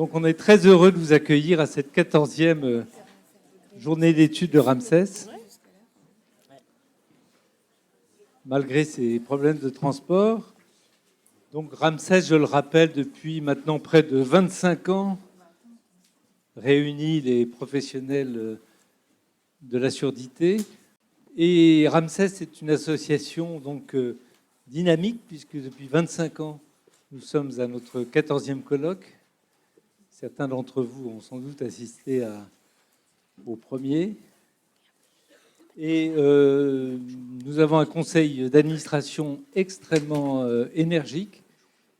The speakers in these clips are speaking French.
Donc on est très heureux de vous accueillir à cette 14e journée d'études de Ramsès. Malgré ces problèmes de transport. Donc Ramsès, je le rappelle, depuis maintenant près de 25 ans, réunit les professionnels de la surdité. Et Ramsès est une association donc dynamique, puisque depuis 25 ans, nous sommes à notre 14e colloque. Certains d'entre vous ont sans doute assisté au premier. Et nous avons un conseil d'administration extrêmement énergique,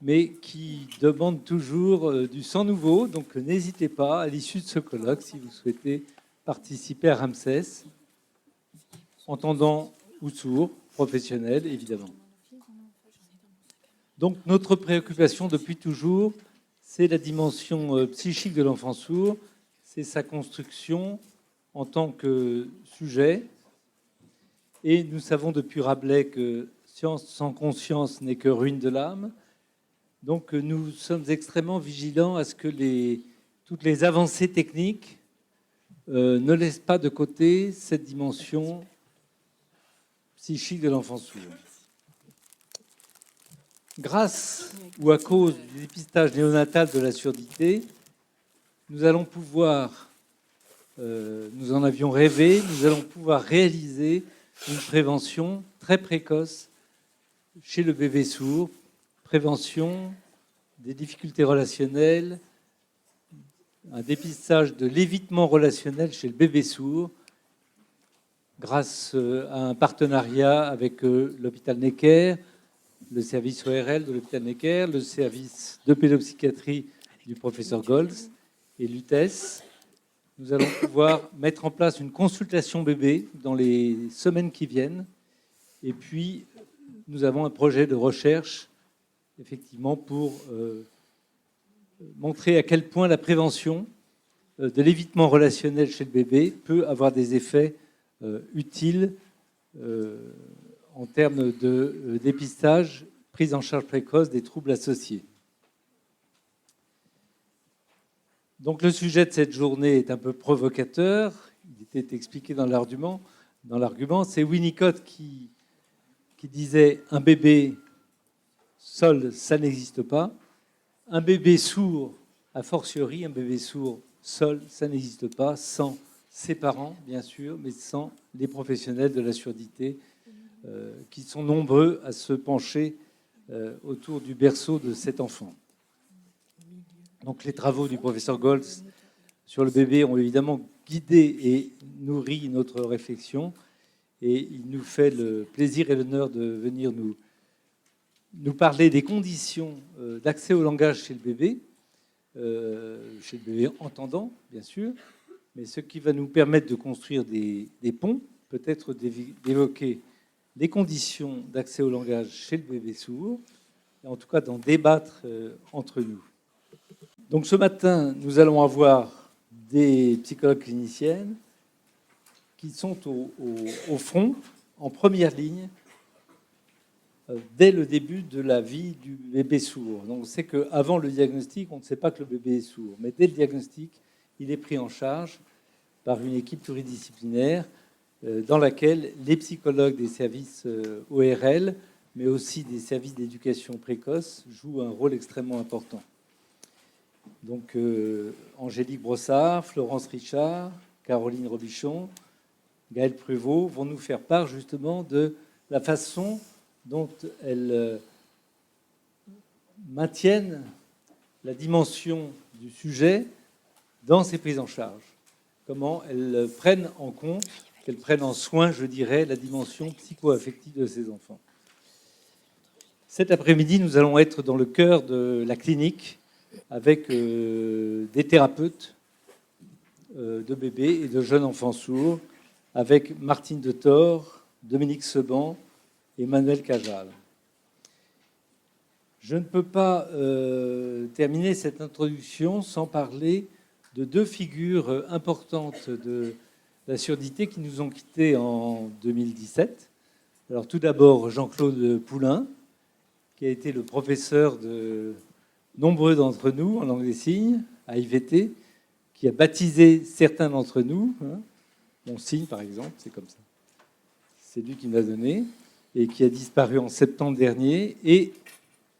mais qui demande toujours du sang nouveau. Donc n'hésitez pas, à l'issue de ce colloque, si vous souhaitez participer à Ramsès, entendant ou sourd, professionnel, évidemment. Donc notre préoccupation depuis toujours, c'est la dimension psychique de l'enfant sourd, c'est sa construction en tant que sujet. Et nous savons depuis Rabelais que science sans conscience n'est que ruine de l'âme. Donc nous sommes extrêmement vigilants à ce que toutes les avancées techniques ne laissent pas de côté cette dimension psychique de l'enfant sourd. Grâce ou à cause du dépistage néonatal de la surdité, nous allons pouvoir, nous en avions rêvé, nous allons pouvoir réaliser une prévention très précoce chez le bébé sourd, prévention des difficultés relationnelles, un dépistage de l'évitement relationnel chez le bébé sourd, grâce à un partenariat avec l'hôpital Necker, le service ORL de l'hôpital Necker, le service de pédopsychiatrie du professeur Goltz et l'UTES. Nous allons pouvoir mettre en place une consultation bébé dans les semaines qui viennent. Et puis, nous avons un projet de recherche, effectivement, pour montrer à quel point la prévention de l'évitement relationnel chez le bébé peut avoir des effets utiles en termes de dépistage, prise en charge précoce des troubles associés. Donc le sujet de cette journée est un peu provocateur. Il était expliqué dans l'argument. C'est Winnicott qui disait « un bébé seul, ça n'existe pas. Un bébé sourd, a fortiori, un bébé sourd seul, ça n'existe pas, sans ses parents, bien sûr, mais sans les professionnels de la surdité qui sont nombreux à se pencher autour du berceau de cet enfant. » Donc les travaux du professeur Goltz sur le bébé ont évidemment guidé et nourri notre réflexion. Et il nous fait le plaisir et l'honneur de venir nous parler des conditions d'accès au langage chez le bébé entendant, bien sûr, mais ce qui va nous permettre de construire des ponts, peut-être d'évoquer les conditions d'accès au langage chez le bébé sourd, et en tout cas d'en débattre entre nous. Donc ce matin, nous allons avoir des psychologues cliniciennes qui sont au front, en première ligne, dès le début de la vie du bébé sourd. Donc on sait qu'avant le diagnostic, on ne sait pas que le bébé est sourd, mais dès le diagnostic, il est pris en charge par une équipe pluridisciplinaire dans laquelle les psychologues des services ORL, mais aussi des services d'éducation précoce, jouent un rôle extrêmement important. Donc Angélique Brossard, Florence Richard, Caroline Robichon, Gaëlle Prévost vont nous faire part justement de la façon dont elles maintiennent la dimension du sujet dans ces prises en charge. Comment elles prennent en compte, qu'elles prennent en soin, je dirais, la dimension psycho-affective de ces enfants. Cet après-midi, nous allons être dans le cœur de la clinique avec des thérapeutes de bébés et de jeunes enfants sourds, avec Martine de Thor, Dominique Seban et Manuel Cajal. Je ne peux pas terminer cette introduction sans parler de deux figures importantes de la surdité qui nous ont quittés en 2017. Alors tout d'abord Jean-Claude Poulain, qui a été le professeur de nombreux d'entre nous en langue des signes, à IVT, qui a baptisé certains d'entre nous. Mon signe, par exemple, c'est comme ça. C'est lui qui me l'a donné, et qui a disparu en septembre dernier. Et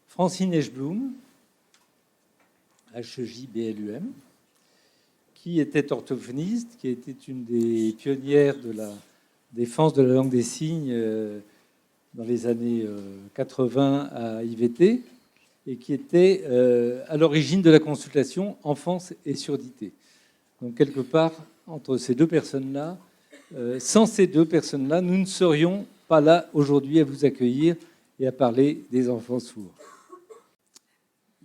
Francine Echblum, H-E-J-B-L-U-M, qui était orthophoniste, qui était une des pionnières de la défense de la langue des signes dans les années 80 à IVT, et qui était à l'origine de la consultation enfance et surdité. Donc quelque part, entre ces deux personnes-là, sans ces deux personnes-là, nous ne serions pas là aujourd'hui à vous accueillir et à parler des enfants sourds.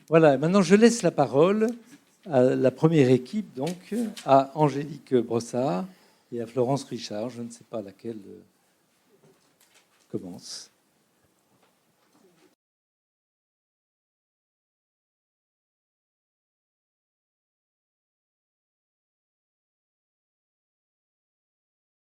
Voilà, maintenant je laisse la parole à la première équipe, donc à Angélique Brossard et à Florence Richard. Je ne sais pas laquelle commence.